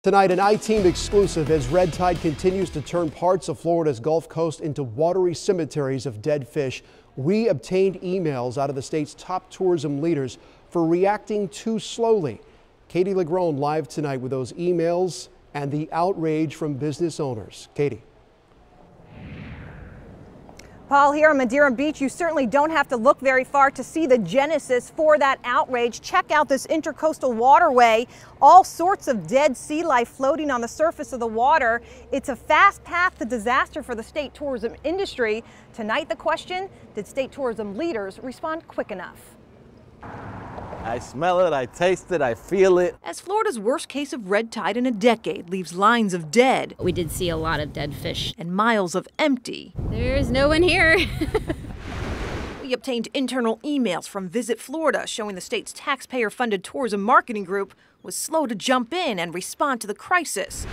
Tonight, an I-Team exclusive as red tide continues to turn parts of Florida's Gulf Coast into watery cemeteries of dead fish. We obtained emails out of the state's top tourism leaders for reacting too slowly. Katie Legrone live tonight with those emails and the outrage from business owners. Katie. Paul, here on Madeira Beach, you certainly don't have to look very far to see the genesis for that outrage. Check out this intercoastal waterway. All sorts of dead sea life floating on the surface of the water. It's a fast path to disaster for the state tourism industry. Tonight, the question, did state tourism leaders respond quick enough? I smell it, I taste it, I feel it. As Florida's worst case of red tide in a decade leaves lines of dead. We did see a lot of dead fish. And miles of empty. There's no one here. We obtained internal emails from Visit Florida showing the state's taxpayer-funded tourism marketing group was slow to jump in and respond to the crisis.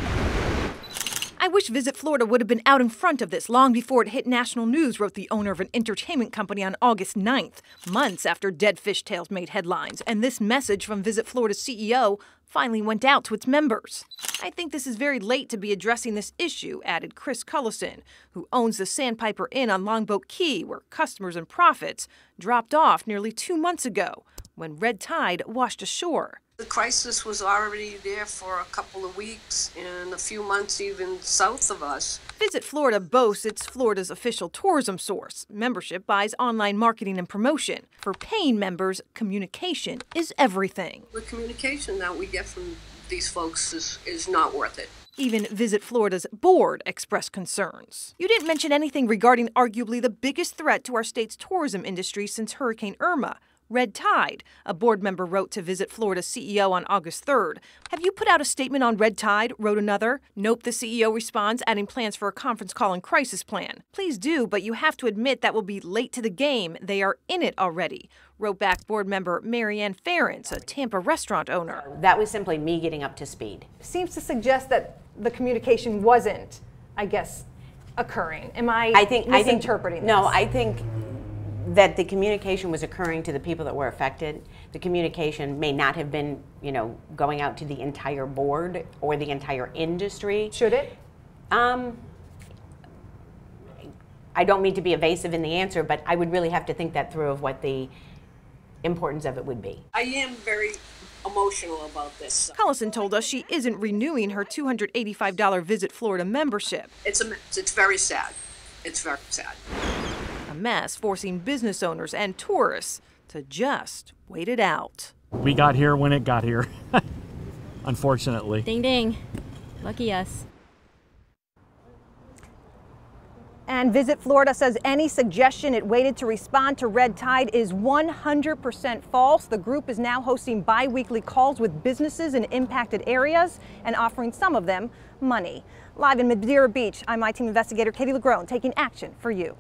I wish Visit Florida would have been out in front of this long before it hit national news, wrote the owner of an entertainment company on August 9th, months after dead fish tales made headlines. And this message from Visit Florida's CEO finally went out to its members. I think this is very late to be addressing this issue, added Chris Cullison, who owns the Sandpiper Inn on Longboat Key, where customers and profits dropped off nearly 2 months ago when red tide washed ashore. The crisis was already there for a couple of weeks and a few months even south of us. Visit Florida boasts it's Florida's official tourism source. Membership buys online marketing and promotion. For paying members, communication is everything. The communication that we get from these folks is not worth it. Even Visit Florida's board expressed concerns. You didn't mention anything regarding arguably the biggest threat to our state's tourism industry since Hurricane Irma. Red tide, a board member wrote to Visit Florida's CEO on August 3rd. Have you put out a statement on red tide, wrote another. Nope, the CEO responds, adding plans for a conference call and crisis plan. Please do, but you have to admit that will be late to the game. They are in it already, wrote back board member Marianne Ferentz, a Tampa restaurant owner. That was simply me getting up to speed. Seems to suggest that the communication wasn't, I guess, occurring. Am I misinterpreting this? No, I think that the communication was occurring to the people that were affected. The communication may not have been, going out to the entire board or the entire industry. Should it? I don't mean to be evasive in the answer, but I would really have to think that through of what the importance of it would be. I am very emotional about this. Cullison told us she isn't renewing her $285 Visit Florida membership. It's very sad. It's very sad. A mess forcing business owners and tourists to just wait it out. We got here when it got here, unfortunately. Ding ding. Lucky us. And Visit Florida says any suggestion it waited to respond to red tide is 100% false. The group is now hosting bi-weekly calls with businesses in impacted areas and offering some of them money. Live in Madeira Beach, I'm I-Team investigator Katie Legrone taking action for you.